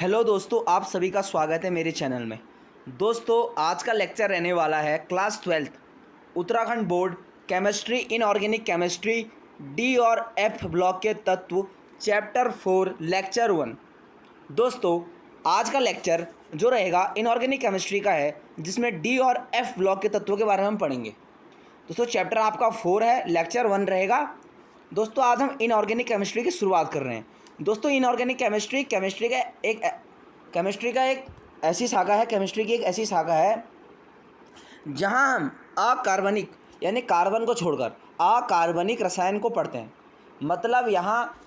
Hello दोस्तों, आप सभी का स्वागत है मेरे चैनल में। दोस्तों, आज का लेक्चर रहने वाला है class 12 Uttarakhand board chemistry inorganic chemistry D और एफ ब्लॉक के तत्व चैप्टर 4 लेक्चर 1। दोस्तों, आज का लेक्चर जो रहेगा इनऑर्गेनिक केमिस्ट्री का है, जिसमें डी और एफ ब्लॉक के तत्वों के बारे में हम पढ़ेंगे। दोस्तों, चैप्टर आपका 4 है, लेक्चर 1 रहेगा। दोस्तों, आज हम इनऑर्गेनिक केमिस्ट्री की शुरुआत कर रहे हैं। दोस्तों, इनऑर्गेनिक केमिस्ट्री केमिस्ट्री का एक ऐसी शाखा है, केमिस्ट्री की एक ऐसी शाखा है जहां हम अकार्बनिक यानी कार्बन को छोड़कर अकार्बनिक रसायन को पढ़ते हैं। मतलब यहाँ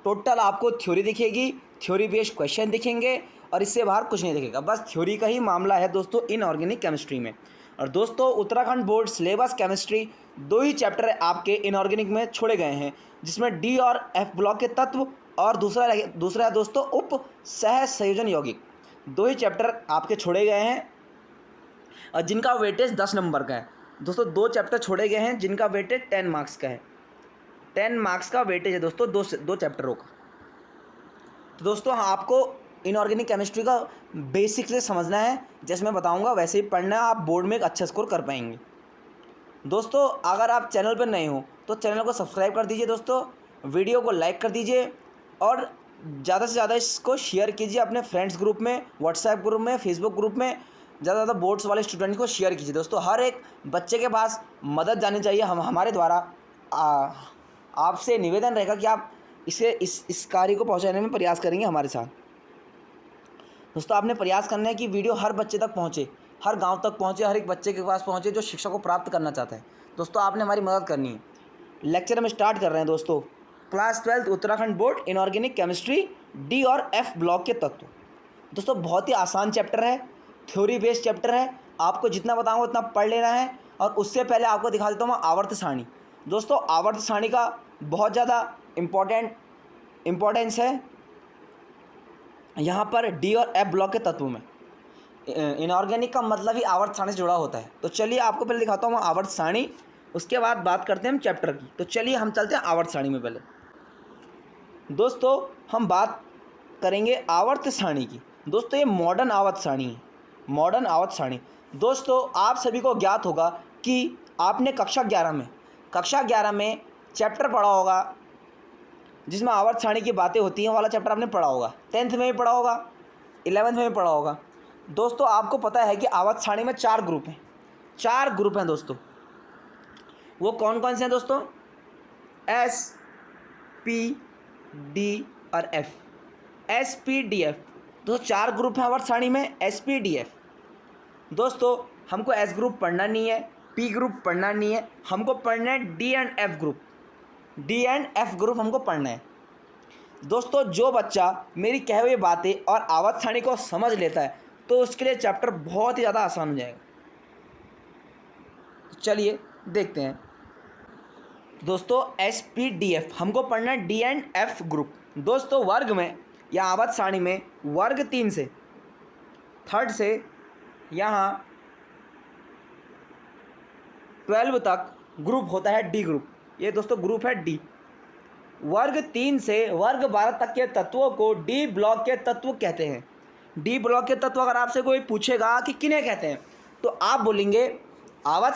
टोटल आपको थ्योरी दिखेगी, थ्योरी बेस्ड क्वेश्चन दिखेंगे और इससे बाहर कुछ नहीं दिखेगा। बस थ्योरी का ही मामला है दोस्तों इनऑर्गेनिक केमिस्ट्री में। और दोस्तों, उत्तराखंड बोर्ड सिलेबस केमिस्ट्री 2 ही चैप्टर आपके इनऑर्गेनिक में छोड़े गए हैं, जिसमें डी और एफ ब्लॉक के तत्व और दूसरा है दोस्तों उप सह संयोजन यौगिक। 2 ही चैप्टर आपके छोड़े गए हैं और जिनका वेटेज 10 नंबर का है। दोस्तों, 2 चैप्टर छोड़े गए हैं जिनका वेटेज 10 मार्क्स का है। 10 मार्क्स का वेटेज है दोस्तों दो चैप्टरों का। तो दोस्तों, आपको इनऑर्गेनिक केमिस्ट्री का बेसिक से समझना है, जैसे मैं बताऊंगा वैसे ही पढ़ना है। आप बोर्ड में एक अच्छा स्कोर कर पाएंगे। दोस्तों, अगर आप चैनल पर नए हो तो चैनल को सब्सक्राइब कर दीजिए। दोस्तों, वीडियो को लाइक कर दीजिए और ज़्यादा से ज़्यादा इसको शेयर कीजिए अपने फ्रेंड्स ग्रुप में, व्हाट्सएप ग्रुप में, फेसबुक ग्रुप में। ज़्यादा से ज़्यादा बोर्ड्स वाले स्टूडेंट को शेयर कीजिए। दोस्तों, हर एक बच्चे के पास मदद जानी चाहिए। हम हमारे द्वारा आपसे निवेदन रहेगा कि आप इस कार्य को पहुंचाने में प्रयास करेंगे हमारे साथ। दोस्तों, आपने प्रयास करना है कि वीडियो हर बच्चे तक पहुंचे, हर गांव तक पहुंचे, हर एक बच्चे के पास पहुंचे जो शिक्षा को प्राप्त करना चाहता है। दोस्तों, आपने हमारी मदद करनी है। लेक्चर हम स्टार्ट कर रहे हैं दोस्तों। Class 12 Uttarakhand board inorganic chemistry D और एफ ब्लॉक के तत्व। दोस्तों, बहुत ही आसान चैप्टर है, थ्योरी बेस्ड चैप्टर है। आपको जितना बताऊंगा उतना पढ़ लेना है। और उससे पहले आपको दिखा देता हूँ मैं आवर्त सारणी। दोस्तों, आवर्त सारणी का बहुत ज़्यादा इम्पोर्टेंस है यहाँ पर डी और एफ ब्लॉक के तत्व में। इनऑर्गेनिक का मतलब ही आवर्त सारणी से जुड़ा होता है। तो चलिए आपको पहले दिखाता हूँ मैं आवर्त सारणी, उसके बाद बात करते हैं हम चैप्टर की। तो चलिए हम चलते हैं आवर्त सारणी में। पहले दोस्तों, हम बात करेंगे आवर्त सारणी की। दोस्तों, ये मॉडर्न आवर्त सारणी है, मॉडर्न आवर्त सारणी। दोस्तों, आप सभी को ज्ञात होगा कि आपने कक्षा 11 में चैप्टर पढ़ा होगा जिसमें आवर्त सारणी की बातें होती हैं। वाला चैप्टर आपने पढ़ा होगा, 10th में भी पढ़ा होगा, 11th में भी पढ़ा होगा। दोस्तों, आपको पता है कि आवर्त सारणी में 4 ग्रुप हैं। 4 ग्रुप हैं दोस्तों। वो कौन कौन से हैं दोस्तों? एस, पी, डी और F. S, P, D, F. दोस्तों, 4 ग्रुप हैं आवर्त सारणी में, एस, पी, डी, एफ। दोस्तों, हमको एस ग्रुप पढ़ना नहीं है, पी ग्रुप पढ़ना नहीं है, हमको पढ़ना है D and F group. D and F group हमको पढ़ना है। दोस्तों, जो बच्चा मेरी कहे हुई बातें और आवर्त सारणी को समझ लेता है तो उसके लिए चैप्टर बहुत ही ज़्यादा आसान हो जाएगा। चलिए देखते हैं। दोस्तों, एस, पी, डी, एफ हमको पढ़ना है डी एंड एफ ग्रुप। दोस्तों, वर्ग में या आवर्त सारणी में वर्ग 3 से 3rd से यहाँ 12 तक ग्रुप होता है डी ग्रुप। ये दोस्तों ग्रुप है डी। वर्ग 3 से वर्ग 12 तक के तत्वों को डी ब्लॉक के तत्व कहते हैं। डी ब्लॉक के तत्व अगर आपसे कोई पूछेगा कि किन्हें कहते हैं, तो आप बोलेंगे आवर्त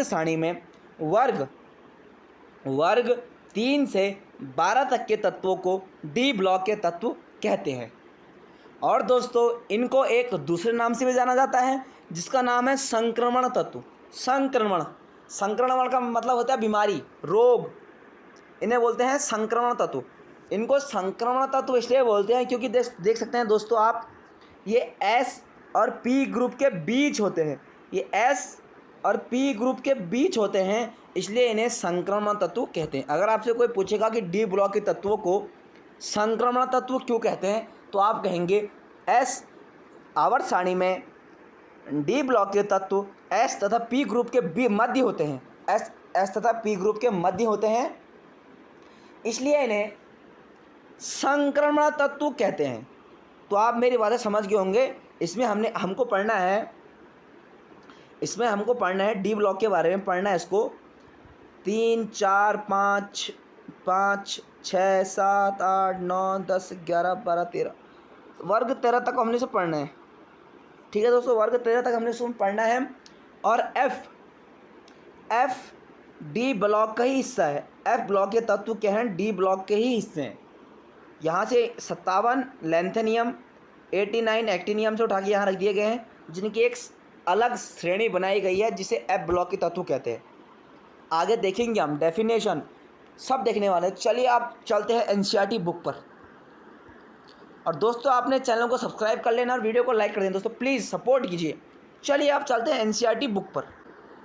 सारणी में वर्ग 3 से 12 तक के तत्वों को डी ब्लॉक के तत्व कहते हैं। और दोस्तों, इनको एक दूसरे नाम से भी जाना जाता है, जिसका नाम है संक्रमण तत्व। संक्रमण का मतलब होता है बीमारी, रोग। इन्हें बोलते हैं संक्रमण तत्व। इनको संक्रमण तत्व इसलिए बोलते हैं क्योंकि देख सकते हैं दोस्तों आप, ये एस और पी ग्रुप के बीच होते हैं। ये एस और पी ग्रुप के बीच होते हैं, इसलिए इन्हें संक्रमण तत्व कहते हैं। अगर आपसे कोई पूछेगा कि डी ब्लॉक के तत्वों को संक्रमण तत्व क्यों कहते हैं, तो आप कहेंगे एस आवर्त सारणी में डी ब्लॉक के तत्व एस तथा पी ग्रुप के मध्य होते हैं। एस तथा पी ग्रुप के मध्य होते हैं, इसलिए इन्हें संक्रमण तत्व कहते हैं। तो आप मेरी बातें समझ गए होंगे। इसमें हमको पढ़ना है डी ब्लॉक के बारे में पढ़ना है। इसको 3, 4, 5, 6, 7, 8, 9, 10, 11, 12, 13 वर्ग 13 तक हमने इसे पढ़ना है। ठीक है दोस्तों, वर्ग 13 तक हमने इसको पढ़ना है। और एफ डी ब्लॉक का ही हिस्सा है। एफ ब्लॉक के तत्व क्या हैं? डी ब्लॉक के ही हिस्से हैं। यहाँ से 57 लेंथेनियम, 89 एक्टिनियम से उठा के यहाँ रख दिए गए हैं, जिनकी एक अलग श्रेणी बनाई गई है जिसे एफ ब्लॉक के तत्व कहते हैं। आगे देखेंगे हम, डेफिनेशन सब देखने वाले हैं। चलिए आप चलते हैं एनसीईआरटी बुक पर। और दोस्तों आपने चैनल को सब्सक्राइब कर लेना और वीडियो को लाइक कर देना दोस्तों, प्लीज़ सपोर्ट कीजिए। चलिए आप चलते हैं एनसीईआरटी बुक पर।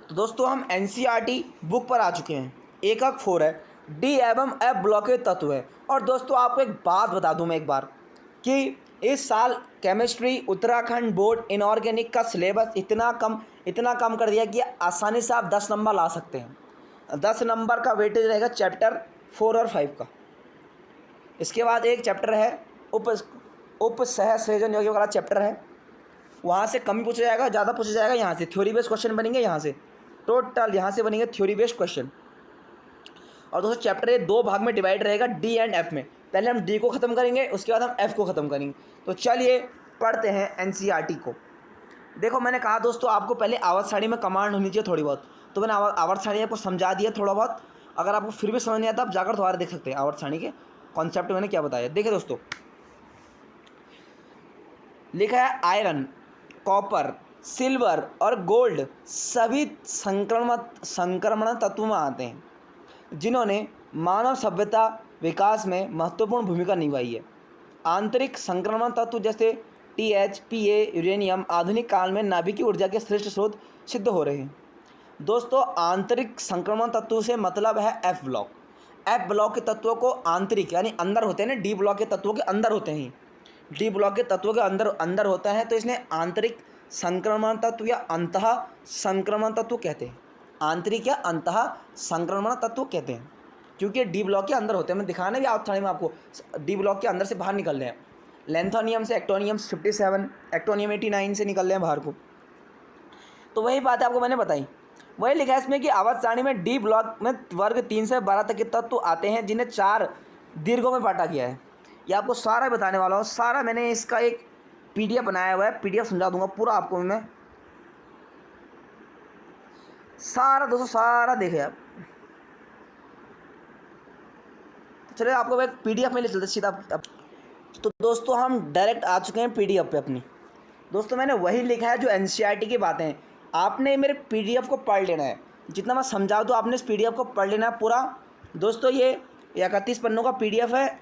तो दोस्तों हम एनसीईआरटी बुक पर आ चुके हैं। एकक 4 है, डी एवं एफ ब्लॉक के तत्व है। और दोस्तों आपको एक बात बता दूं मैं एक बार कि इस साल केमिस्ट्री उत्तराखंड बोर्ड इनऑर्गेनिक का सिलेबस इतना कम कर दिया कि आसानी से आप 10 नंबर ला सकते हैं। 10 नंबर का वेटेज रहेगा चैप्टर 4 और 5 का। इसके बाद एक चैप्टर है उप सहसंयोजन योग्य वाला चैप्टर है, वहाँ से कम पूछा जाएगा, ज़्यादा पूछा जाएगा। यहाँ से थ्योरी बेस्ड क्वेश्चन बनेंगे, यहाँ से टोटल यहाँ से बनेंगे थ्योरी बेस्ड क्वेश्चन। और दोस्तों चैप्टर ये 2 भाग में डिवाइड रहेगा, डी एंड एफ में। पहले हम डी को ख़त्म करेंगे, उसके बाद हम एफ को ख़त्म करेंगे। तो चलिए पढ़ते हैं एनसीईआरटी को। देखो मैंने कहा दोस्तों आपको पहले आवर्त सारणी में कमांड होनी चाहिए थोड़ी बहुत, तो मैंने आवर्त सारणी आपको समझा दिया थोड़ा बहुत। अगर आपको फिर भी समझ नहीं आता आप जाकर दोबारा देख सकते हैं आवर्त सारणी के कॉन्सेप्ट मैंने क्या बताया। देखिए दोस्तों लिखा है आयरन, कॉपर, सिल्वर और गोल्ड सभी संक्रमण तत्व में आते हैं, जिन्होंने मानव सभ्यता विकास में महत्वपूर्ण भूमिका निभाई है। आंतरिक संक्रमण तत्व जैसे TH, PA, यूरेनियम आधुनिक काल में नाभिकीय ऊर्जा के श्रेष्ठ स्रोत सिद्ध हो रहे हैं। दोस्तों आंतरिक संक्रमण तत्व से मतलब है एफ ब्लॉक। एफ ब्लॉक के तत्वों को आंतरिक यानी अंदर होते हैं ना, डी ब्लॉक के तत्वों के अंदर होते हैं, डी ब्लॉक के तत्वों के अंदर होता है, तो इसने आंतरिक संक्रमण तत्व या अंतः संक्रमण तत्व कहते हैं। आंतरिक या अंतः संक्रमण तत्व कहते हैं क्योंकि डी ब्लॉक के अंदर होते हैं। मैं दिखाना भी आवर्त सारणी में आपको, डी ब्लॉक के अंदर से बाहर निकल रहे हैं। लेंथोनियम से एक्टोनियम 57, एक्टोनियम 89 से निकल रहे हैं बाहर को। तो वही बात आपको मैंने बताई। वही लिखा है इसमें कि आवर्त सारणी में डी ब्लॉक में वर्ग 3 से 12 तक के तत्व आते हैं, जिन्हें 4 दीर्घों में बांटा गया है। ये आपको सारा बताने वाला हूँ, सारा मैंने इसका एक PDF बनाया हुआ है, PDF समझा दूंगा पूरा आपको मैं, सारा दोस्तों सारा देखे आप। तो चलिए आपको एक PDF में ले चलते सीधा। तो दोस्तों हम डायरेक्ट आ चुके हैं PDF पे अपनी। दोस्तों मैंने वही लिखा है जो एनसीईआरटी की बातें हैं, आपने मेरे PDF को पढ़ लेना है। जितना मैं समझाऊँ तो आपने इस PDF को पढ़ लेना है पूरा। दोस्तों ये 31 पन्नों का PDF है,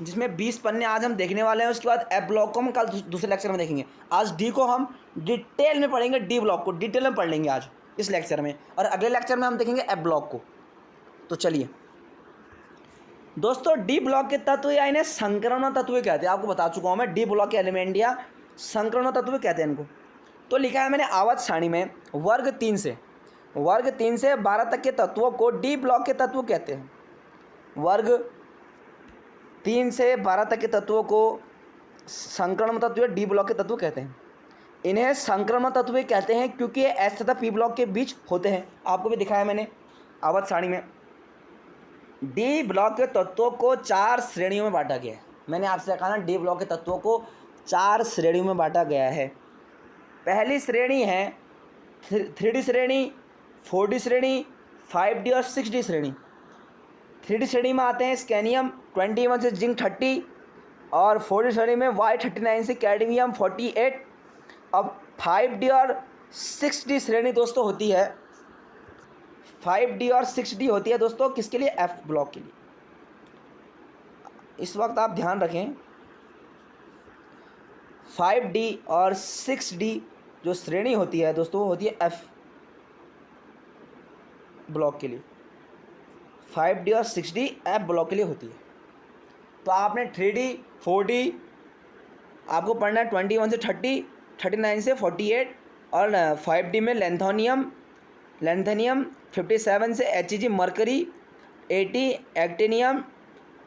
जिसमें 20 पन्ने आज हम देखने वाले हैं। उसके बाद एफ ब्लॉक को हम कल दूसरे लेक्चर में देखेंगे। आज डी को हम डिटेल में पढ़ेंगे, डी ब्लॉक को डिटेल में पढ़ लेंगे आज इस लेक्चर में, और अगले लेक्चर में हम देखेंगे एफ ब्लॉक को। तो चलिए दोस्तों डी ब्लॉक के तत्व या इन्हें संक्रमण तत्व कहते हैं, आपको बता चुका हूँ मैं। डी ब्लॉक के एलिमेंट या संक्रमण तत्व कहते हैं इनको। तो लिखा है मैंने आवर्त सारणी में वर्ग 3 से 12 तक के तत्वों को डी ब्लॉक के तत्व कहते हैं। वर्ग 3 से 12 तक के तत्वों को संक्रमण तत्व या डी ब्लॉक के तत्व कहते हैं। इन्हें संक्रमण तत्व कहते हैं क्योंकि ये एस तथा पी ब्लॉक के बीच होते हैं। आपको भी दिखाया मैंने आवर्त सारणी में। डी ब्लॉक के तत्वों को 4 श्रेणियों में बांटा गया है। मैंने आपसे कहा ना, डी ब्लॉक के तत्वों को 4 श्रेणियों में बांटा गया है। पहली श्रेणी है 3D श्रेणी, 4D श्रेणी, 5D और 6D श्रेणी। 3D श्रेणी में आते हैं स्कैनियम 21 से जिंक 30, और 4D श्रेणी में Y39 से कैडमियम 48। अब 5D और 6D श्रेणी दोस्तों होती है, 5D और 6D होती है दोस्तों किसके लिए? एफ ब्लॉक के लिए। इस वक्त आप ध्यान रखें, 5D और 6D जो श्रेणी होती है दोस्तों वो होती है एफ ब्लॉक के लिए। 5D और 6D एफ ब्लॉक के लिए होती है। तो आपने 3D 4D आपको पढ़ना है 21 से 30, 39 से 48, और 5D में लेंथोनियम 57 से HEG मरकरी, 80 एक्टिनियम,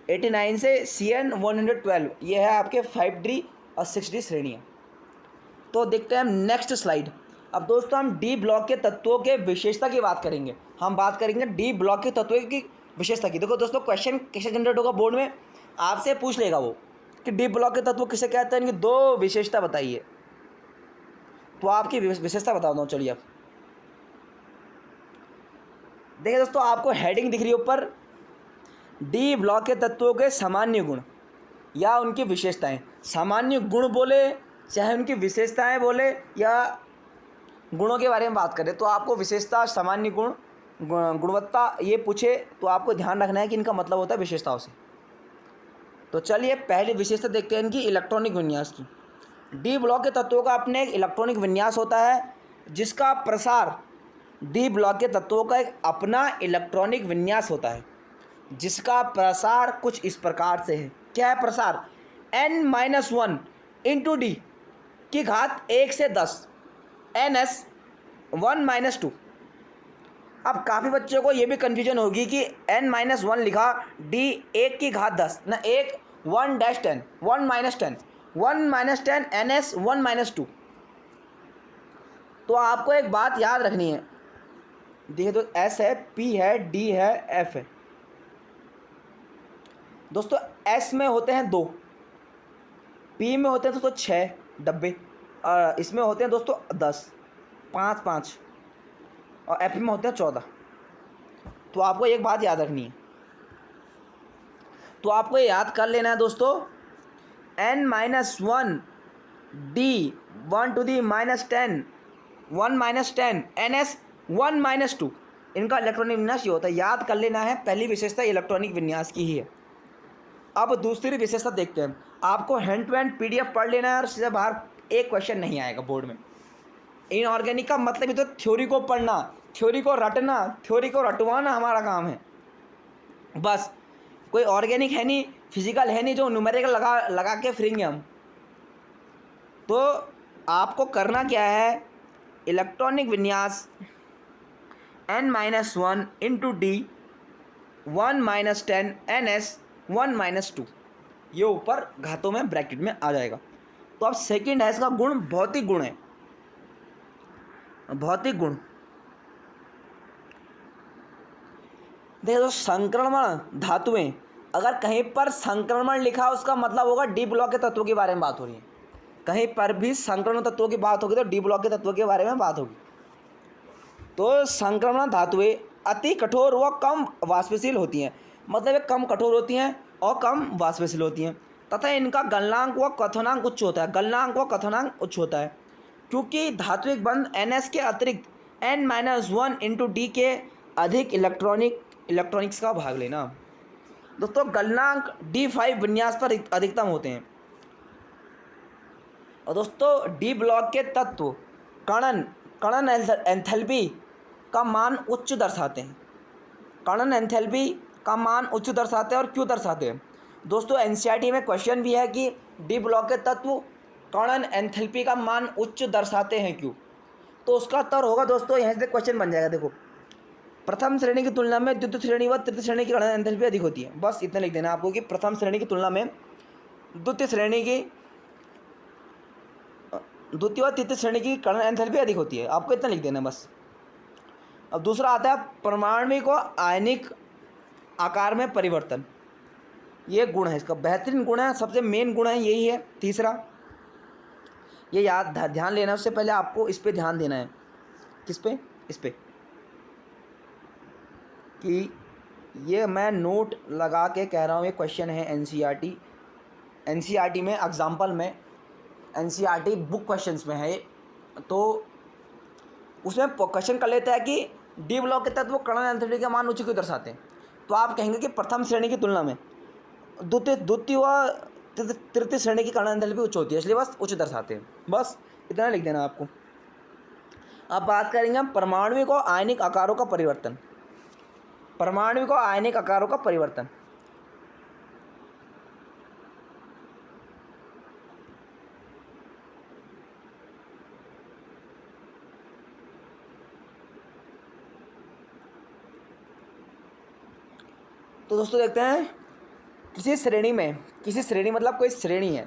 89 से CN 112। ये है आपके 5D और 6D श्रेणियाँ। तो देखते हैं हम नेक्स्ट स्लाइड। अब दोस्तों हम डी ब्लॉक के तत्वों के विशेषता की बात करेंगे। हम बात करेंगे डी ब्लॉक के तत्वों की विशेषता की। देखो दोस्तों क्वेश्चन कैसे जनरेट होगा बोर्ड में, आपसे पूछ लेगा वो कि डी ब्लॉक के तत्व किसे कहते हैं, इनकी दो विशेषता बताइए। तो आपकी विशेषता बता दो। चलिए अब देखिए दोस्तों, आपको हेडिंग दिख रही है ऊपर, डी ब्लॉक के तत्वों के सामान्य गुण या उनकी विशेषताएं। सामान्य गुण बोले चाहे उनकी विशेषताएं बोले या गुणों के बारे में बात करें, तो आपको विशेषता, सामान्य गुण, गुणवत्ता ये पूछे तो आपको ध्यान रखना है कि इनका मतलब होता है विशेषताओं से। तो चलिए पहली विशेषता देखते हैं इनकी इलेक्ट्रॉनिक विन्यास की। डी ब्लॉक के तत्वों का अपने एक इलेक्ट्रॉनिक विन्यास होता है, जिसका प्रसार, डी ब्लॉक के तत्वों का एक अपना इलेक्ट्रॉनिक विन्यास होता है जिसका प्रसार कुछ इस प्रकार से है। क्या है प्रसार? n-1 इंटू डी की घात 1 से 10 ns 1-2। अब काफ़ी बच्चों को ये भी कन्फ्यूजन होगी कि n-1 लिखा d 1 की घात 10 ना, 1-10 1-10 ns 1-2। तो आपको एक बात याद रखनी है, देखिए तो s है, p है, d है, f है। दोस्तों s में होते हैं 2, p में होते हैं दोस्तों 6 डब्बे, और इसमें होते हैं दोस्तों 10, 5 और f में होते हैं 14। तो आपको एक बात याद रखनी है, तो आपको ये याद कर लेना है दोस्तों, n-1 d 1-10 1-10 ns 1-2 इनका इलेक्ट्रॉनिक विन्यास ये होता है। याद कर लेना है, पहली विशेषता इलेक्ट्रॉनिक विन्यास की ही है। अब दूसरी विशेषता देखते हैं। आपको हैंड टू हैंड PDF पढ़ लेना है और सीधे बाहर एक क्वेश्चन नहीं आएगा बोर्ड में। इनऑर्गेनिक का मतलब ही तो थ्योरी को पढ़ना, थ्योरी को रटना, थ्योरी को रटवाना हमारा काम है। बस कोई ऑर्गेनिक है नहीं, फिजिकल है नहीं जो न्यूमेरिकल लगा के फिरेंगे हम। तो आपको करना क्या है, इलेक्ट्रॉनिक विन्यास n-1 इंटू डी 1-10 ns 1-2 ये ऊपर घातों में ब्रैकेट में आ जाएगा। तो अब सेकंड है इसका गुण, भौतिक गुण है। भौतिक गुण देखिए तो संक्रमण धातुएं, अगर कहीं पर संक्रमण लिखा उसका मतलब होगा डी ब्लॉक के तत्वों के बारे में बात हो रही है। कहीं पर भी संक्रमण तत्वों की बात होगी तो डी ब्लॉक के तत्वों के बारे में बात होगी। तो संक्रमण धातुएं अति कठोर व कम वाष्पशील होती हैं, मतलब ये कम कठोर होती हैं और कम वाष्पशील होती हैं, तथा इनका गलनांक व क्वथनांक उच्च होता है। गलनांक व क्वथनांक उच्च होता है क्योंकि धात्विक बंध ns के अतिरिक्त n-1 इंटू डी के अधिक इलेक्ट्रॉनिक्स का भाग लेना। दोस्तों गलनांक D5 विन्यास पर अधिकतम होते हैं। और दोस्तों डी ब्लॉक के तत्व कणन एंथैल्पी का मान उच्च दर्शाते हैं। कणन एंथैल्पी का मान उच्च दर्शाते हैं। और क्यों दर्शाते हैं दोस्तों, NCERT में क्वेश्चन भी है कि डी ब्लॉक के तत्व कणन एंथैल्पी का मान उच्च दर्शाते हैं क्यों। तो उसका उत्तर होगा दोस्तों, यहाँ से क्वेश्चन बन जाएगा। देखो, प्रथम श्रेणी की तुलना में द्वितीय श्रेणी व तृतीय श्रेणी की कणन एंथैल्पी अधिक होती है। बस इतना लिख देना आपको कि प्रथम श्रेणी की तुलना में द्वितीय व तृतीय श्रेणी की कणन एंथैल्पी अधिक होती है। आपको इतना लिख देना बस। अब दूसरा आता है परमाणु को आयनिक आकार में परिवर्तन। ये गुण है इसका, बेहतरीन गुण है, सबसे मेन गुण है यही है। तीसरा ये याद ध्यान लेना, उससे पहले आपको इस पे ध्यान देना है। किस पे? इस पे कि ये मैं नोट लगा के कह रहा हूँ, ये क्वेश्चन है NCERT में, एग्जाम्पल में, NCERT बुक क्वेश्चंस में है। तो उसमें क्वेश्चन कर लेता है कि डी ब्लॉक के तत्व कणन एंथैल्पी का मान उच्च क्यों दर्शाते हैं। तो आप कहेंगे कि प्रथम श्रेणी की तुलना में द्वितीय व तृतीय श्रेणी की कणन एंथैल्पी उच्च होती है, इसलिए बस उच्च दर्शाते हैं। बस इतना लिख देना आपको। अब बात करेंगे हम परमाणु को आयनिक आकारों का परिवर्तन। परमाणु को आयनिक आकारों का परिवर्तन। तो दोस्तों देखते हैं, किसी श्रेणी मतलब कोई श्रेणी है,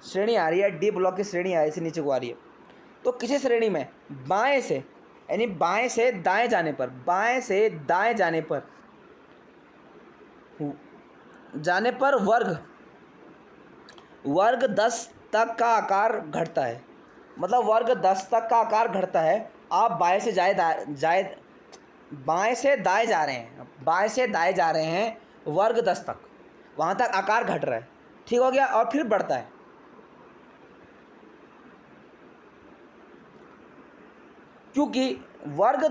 श्रेणी आ रही है, डी ब्लॉक की श्रेणी आ रही है, नीचे को आ रही है। तो किसी श्रेणी में बाएं से, यानी बाएं से दाएं जाने पर, बाएं से दाएं जाने पर वर्ग वर्ग 10 तक का आकार घटता है, मतलब वर्ग 10 तक का आकार घटता है। आप बाएं से बाएं से दाएं जा रहे हैं, बाएं से दाएं जा रहे हैं, वर्ग 10 तक, वहाँ तक आकार घट रहा है, ठीक हो गया, और फिर बढ़ता है। क्योंकि वर्ग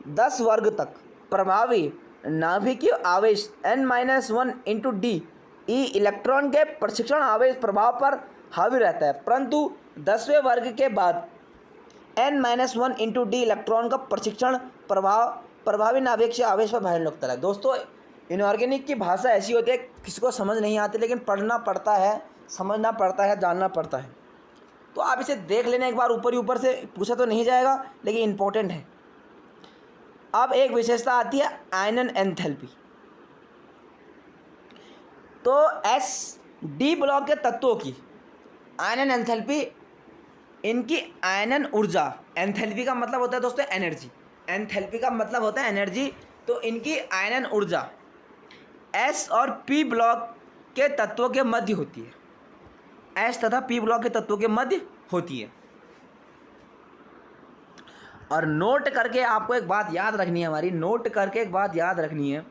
10 वर्ग तक प्रभावी नाभिकीय आवेश n-1 into D E electron के प्रशिक्षण आवेश प्रभाव पर हावी रहता है, परंतु 10वें वर्ग के बाद n-1 इंटू डी इलेक्ट्रॉन का प्रशिक्षण प्रभाव प्रभावी नाभिक से आवेश पर भारी लगता है। दोस्तों, इनऑर्गेनिक की भाषा ऐसी होती है, किसी को समझ नहीं आती, लेकिन पढ़ना पड़ता है, समझना पड़ता है, जानना पड़ता है। तो आप इसे देख लेना एक बार, ऊपर ही ऊपर से पूछा तो नहीं जाएगा, लेकिन इम्पोर्टेंट है। अब एक विशेषता आती है आयनन एंथैल्पी। तो एस डी ब्लॉक के तत्वों की आयनन एंथैल्पी, इनकी आयनन ऊर्जा, एंथैल्पी का मतलब होता है दोस्तों एनर्जी, एंथैल्पी का मतलब होता है एनर्जी, तो इनकी आयनन ऊर्जा एस और पी ब्लॉक के तत्वों के मध्य होती है, एस तथा पी ब्लॉक के तत्वों के मध्य होती है। और नोट करके आपको एक बात याद रखनी है, हमारी नोट करके एक बात याद रखनी है,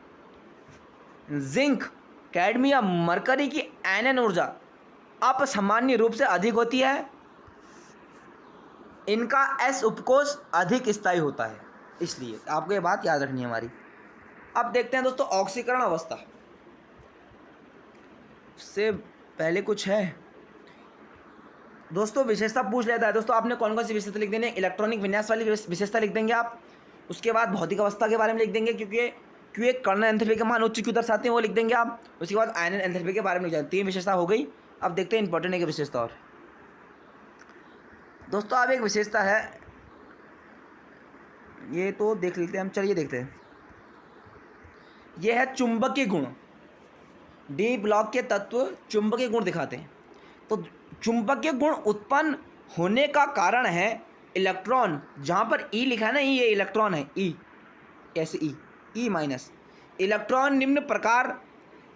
जिंक, कैडमियम, मरकरी की आयनन ऊर्जा अपसामान्य रूप से अधिक होती है, इनका एस उपकोष अधिक स्थायी होता है, इसलिए आपको ये बात याद रखनी है हमारी। अब देखते हैं दोस्तों ऑक्सीकरण अवस्था से पहले कुछ है दोस्तों, विशेषता पूछ लेता है। दोस्तों आपने कौन कौन सी विशेषता लिख देनी है, इलेक्ट्रॉनिक विन्यास वाली विशेषता लिख देंगे आप, उसके बाद भौतिक अवस्था के बारे में लिख देंगे, क्योंकि क्यों एक कर्ण एंथैल्पी के मान उच्च क्यों दर्शाते हैं वो लिख देंगे आप, उसके बाद आयनन एंथैल्पी के बारे में लिख जाएंगे। 3 विशेषता हो गई। अब देखते हैं इंपॉर्टेंट है कि विशेषता और दोस्तों, अब एक विशेषता है, ये तो देख लेते हैं हम, चलिए देखते हैं। ये है चुंबकीय गुण। डी ब्लॉक के तत्व चुंबकीय गुण दिखाते हैं। तो चुंबकीय गुण उत्पन्न होने का कारण है इलेक्ट्रॉन, जहाँ पर ई लिखा है ना, ये इलेक्ट्रॉन है, ई ऐसे ई माइनस इलेक्ट्रॉन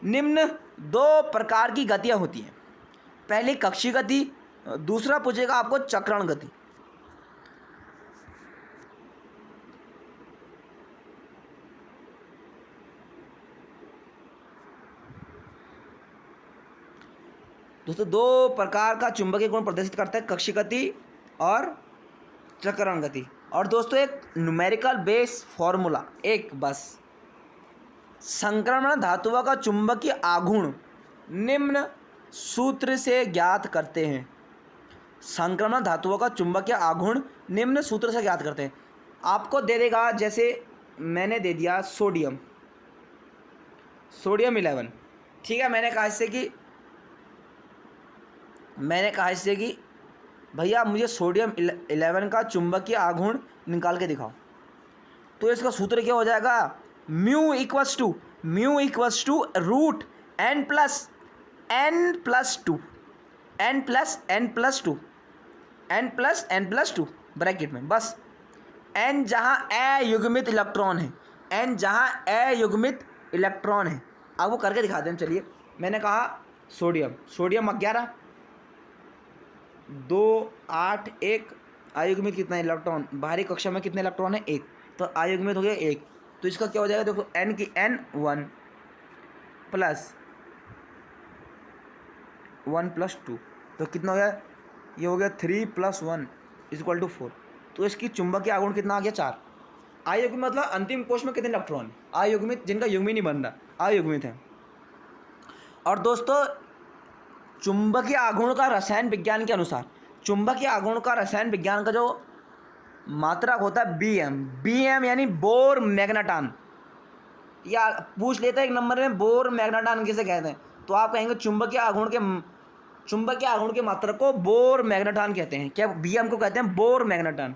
निम्न 2 प्रकार की गतियाँ होती हैं। पहली कक्षीय गति, दूसरा पूछेगा आपको चक्रण गति। दोस्तों 2 प्रकार का चुंबकीय गुण प्रदर्शित करता है, कक्षीय गति और चक्रण गति। और दोस्तों एक न्यूमेरिकल बेस फॉर्मूला, एक बस, संक्रमण धातुओं का चुंबकीय आघूर्ण निम्न सूत्र से ज्ञात करते हैं। संक्रमण धातुओं का चुंबकीय आघूर्ण निम्न सूत्र से ज्ञात करते हैं। आपको दे देगा, जैसे मैंने दे दिया सोडियम 11, ठीक है, मैंने कहा इससे कि भैया मुझे सोडियम 11 का चुंबकीय आघूर्ण निकाल के दिखाओ। तो इसका सूत्र क्या हो जाएगा, mu equals to root n plus n plus two bracket में, बस n जहाँ अयुग्मित इलेक्ट्रॉन है, अब वो करके दिखाते हैं। चलिए, मैंने कहा सोडियम 11, 2, 8, 1, अयुग्मित कितना इलेक्ट्रॉन, बाहरी कक्षा में कितने इलेक्ट्रॉन है, 1, तो अयुग्मित हो गया 1। तो इसका क्या हो जाएगा, देखो n की n 1 प्लस 1 प्लस 2, तो कितना हो गया, ये हो गया 3 प्लस 1 इक्वल टू 4। तो इसकी चुंबकीय आघूर्ण कितना आ गया, 4। अयुग्मित मतलब अंतिम कोश में कितने इलेक्ट्रॉन है, अयुग्मित जिनका युग्मी नहीं बन रहा, अयुग्मित है। और दोस्तों चुंबकीय आघूर्ण का रसायन विज्ञान के अनुसार, चुंबकीय आघूर्ण का रसायन विज्ञान का जो मात्रक होता है बीएम यानी बोर मैग्नेटान, या पूछ लेता है एक नंबर में बोर मैग्नेटान किसे कहते हैं, तो आप कहेंगे चुंबकीय आघूर्ण के मात्रक को बोर मैग्नेटान कहते हैं। क्या बीएम को कहते हैं बोर मैग्नेटान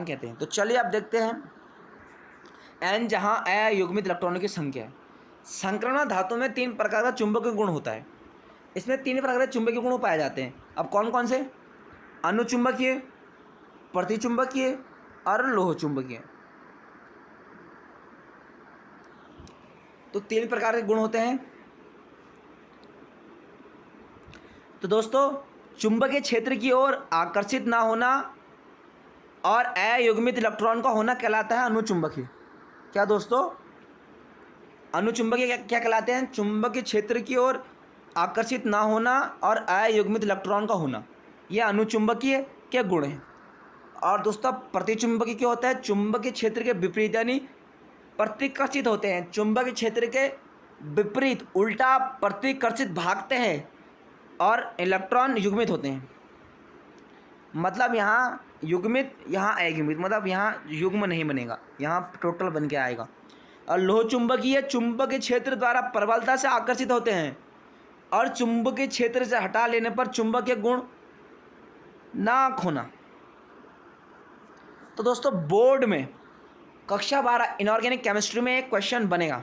कहते हैं। तो चलिए अब देखते हैं, n जहाँ अयुग्मित इलेक्ट्रॉनों की संख्या है। संक्रमण धातु में 3 प्रकार का चुंबकीय गुण होता है। इसमें 3 प्रकार के चुंबकीय गुण पाए जाते हैं। अब कौन कौन से, अनुचुंबकीय, प्रतिचुंबकीय और लोह चुंबकीय। तो 3 प्रकार के गुण होते हैं। तो दोस्तों, चुंबकीय क्षेत्र की ओर आकर्षित ना होना और अयुग्मित इलेक्ट्रॉन का होना कहलाता है अनुचुंबकीय। क्या दोस्तों? अनुचुंबकीय क्या कहलाते हैं? चुंबकीय क्षेत्र की ओर आकर्षित ना होना और अयुग्मित इलेक्ट्रॉन का होना, ये अनुचुंबकीय के गुण हैं। और दोस्तों, प्रतिचुंबकीय क्या होता है? चुंबकीय क्षेत्र के विपरीत यानी प्रतिकर्षित होते हैं। चुंबकीय क्षेत्र के विपरीत उल्टा प्रतिकर्षित भागते हैं और इलेक्ट्रॉन युग्मित होते हैं। मतलब यहाँ युग्मित, यहाँ अयुग्मित, मतलब यहाँ युग्म नहीं बनेगा, यहाँ टोटल बन के आएगा। और लोह चुंबकीय चुंबकीय क्षेत्र द्वारा प्रबलता से आकर्षित होते हैं और चुंबकीय क्षेत्र से हटा लेने पर चुंबकीय गुण ना खोना। तो दोस्तों, बोर्ड में कक्षा 12 इनऑर्गेनिक केमिस्ट्री में एक क्वेश्चन बनेगा,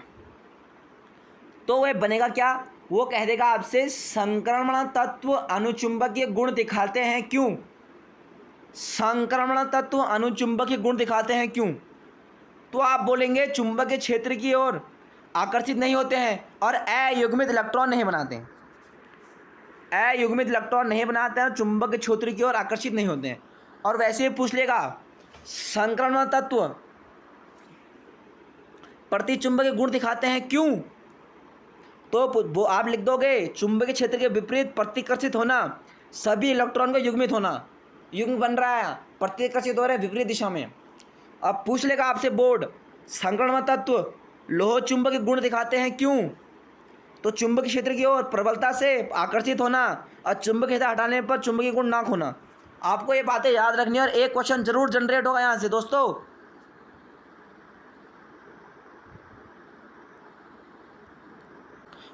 तो वह बनेगा क्या? वो कह देगा आपसे संक्रमण तत्व अनुचुंबकीय गुण दिखाते हैं क्यों? संक्रमण तत्व अनुचुंबकीय गुण दिखाते हैं क्यों? तो आप बोलेंगे चुंबकीय क्षेत्र की ओर आकर्षित नहीं होते हैं और अयुग्मित इलेक्ट्रॉन नहीं बनाते हैं। अयुग्मित इलेक्ट्रॉन नहीं बनाते हैं, चुंबकीय क्षेत्र की ओर आकर्षित नहीं होते हैं। और वैसे ही पूछ लेगा संक्रमण तत्व प्रतिचुंबकीय गुण दिखाते हैं क्यों? तो वो आप लिख दोगे चुंबकीय क्षेत्र के विपरीत प्रतिकर्षित होना, सभी इलेक्ट्रॉन का युग्मित होना। युग्म बन रहा है, प्रतिकर्षित हो रहा है विपरीत दिशा में। अब पूछ लेगा आपसे बोर्ड संक्रमण तत्व लोह चुंबकीय गुण दिखाते हैं क्यों? तो चुंबकीय क्षेत्र की ओर प्रबलता से आकर्षित होना और चुंबकीय क्षेत्र हटाने पर चुंबकीय गुण ना खोना। आपको ये बातें याद रखनी है और एक क्वेश्चन जरूर जनरेट होगा यहाँ से दोस्तों।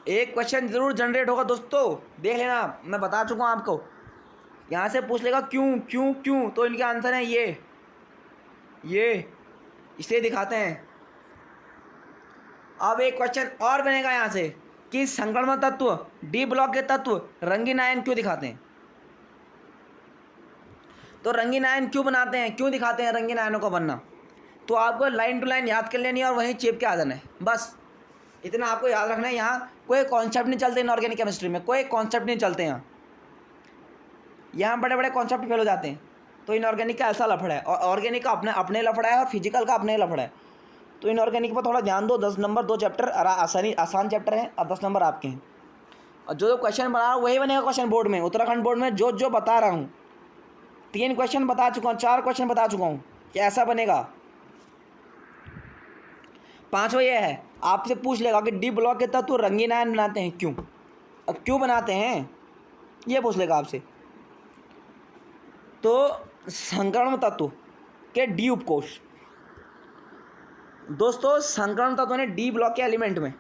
एक क्वेश्चन जरूर जनरेट होगा दोस्तों, देख लेना, मैं बता चुका हूँ आपको। यहाँ से पूछ लेगा क्यों क्यों क्यों, तो इनके आंसर हैं ये इसलिए दिखाते हैं। अब एक क्वेश्चन और बनेगा यहाँ से कि संक्रमण तत्व डी ब्लॉक के तत्व रंगीन आयन क्यों दिखाते हैं? तो रंगीन आयन क्यों बनाते हैं, क्यों दिखाते हैं रंगीन आयनों का बनना? तो आपको लाइन टू लाइन याद कर लेनी है और वहीं चेप के आ जाना है, बस इतना आपको याद रखना है। यहाँ कोई कॉन्सेप्ट नहीं चलते इनऑर्गेनिक केमिस्ट्री में, कोई कॉन्सेप्ट नहीं चलते यहाँ बड़े बड़े कॉन्सेप्ट फेल हो जाते हैं। तो इनऑर्गेनिक का ऐसा लफड़ा है और ऑर्गेनिक का अपने लफड़ा है और फिजिकल का अपने लफड़ा है। तो इनऑर्गेनिक पर थोड़ा ध्यान दो। 10 नंबर 2 चैप्टर आसान चैप्टर हैं और 10 नंबर आपके हैं। और जो क्वेश्चन बना रहा हूँ वही बनेगा क्वेश्चन बोर्ड में, उत्तराखंड बोर्ड में। जो बता रहा हूँ, 3 क्वेश्चन बता चुका हूँ, 4 क्वेश्चन बता चुका हूँ कि ऐसा बनेगा। 5वां ये है, आपसे पूछ लेगा कि डी ब्लॉक के तत्व रंगीन आयन बनाते हैं क्यों? अब क्यों बनाते हैं ये पूछ लेगा आपसे। तो संक्रमण तत्व के डी उपकोष, दोस्तों संक्रमण तत्व ने डी ब्लॉक के एलिमेंट में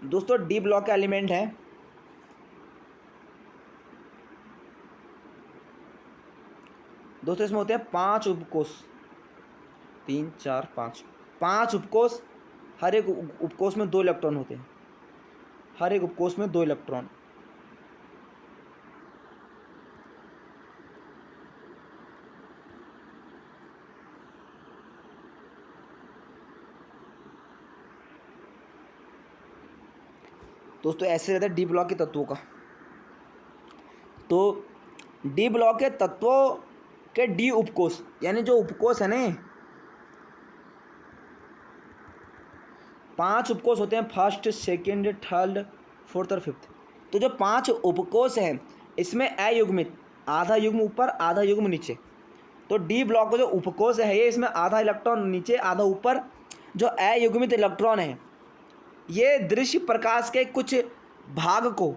दोस्तों डी ब्लॉक के एलिमेंट है दोस्तों, इसमें होते हैं 5 उपकोष, 3 4 5 उपकोष। हर एक उपकोष में 2 इलेक्ट्रॉन होते हैं, हर एक उपकोष में 2 इलेक्ट्रॉन। दोस्तों ऐसे रहता है डी ब्लॉक के तत्वों का। तो डी ब्लॉक के तत्वों के डी उपकोष यानी जो उपकोष है ना, 5 उपकोष होते हैं, फर्स्ट सेकेंड थर्ड फोर्थ और फिफ्थ। तो जो 5 उपकोष हैं इसमें अयुग्मित, आधा युग्म ऊपर आधा युग्म नीचे। तो डी ब्लॉक का जो उपकोष है ये, इसमें आधा इलेक्ट्रॉन नीचे आधा ऊपर। जो अयुग्मित इलेक्ट्रॉन है ये दृश्य प्रकाश के कुछ भाग को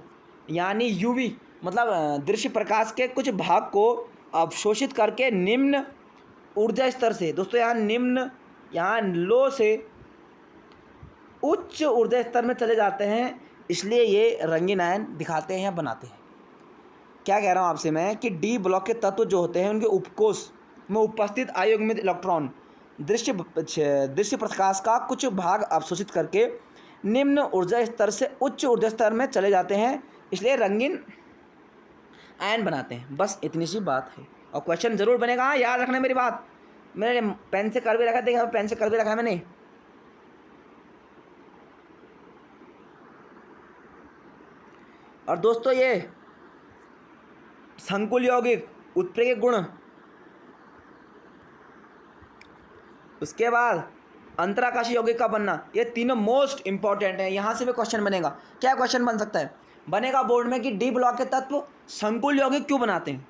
यानी यूवी मतलब दृश्य प्रकाश के कुछ भाग को अवशोषित करके निम्न ऊर्जा स्तर से, दोस्तों यहाँ निम्न, यहाँ लो से उच्च ऊर्जा स्तर में चले जाते हैं, इसलिए ये रंगीन आयन दिखाते हैं या बनाते हैं। क्या कह रहा हूँ आपसे मैं कि डी ब्लॉक के तत्व जो होते हैं उनके उपकोष में उपस्थित अयुग्मित इलेक्ट्रॉन दृश्य प्रकाश का कुछ भाग अवशोषित करके निम्न ऊर्जा स्तर से उच्च ऊर्जा स्तर में चले जाते हैं, इसलिए रंगीन आयन बनाते हैं। बस इतनी सी बात है और क्वेश्चन जरूर बनेगा, याद रखना मेरी बात। मैंने पेन से कर भी रखा, देखा पेन से कर भी रखा है मैंने। और दोस्तों ये संकुल यौगिक, उत्प्रेरक गुण, उसके बाद अंतराकाशी यौगिक का बनना, ये तीनों मोस्ट इंपॉर्टेंट है। यहाँ से भी क्वेश्चन बनेगा। क्या क्वेश्चन बन सकता है? बनेगा बोर्ड में कि डी ब्लॉक के तत्व संकुल यौगिक क्यों बनाते हैं,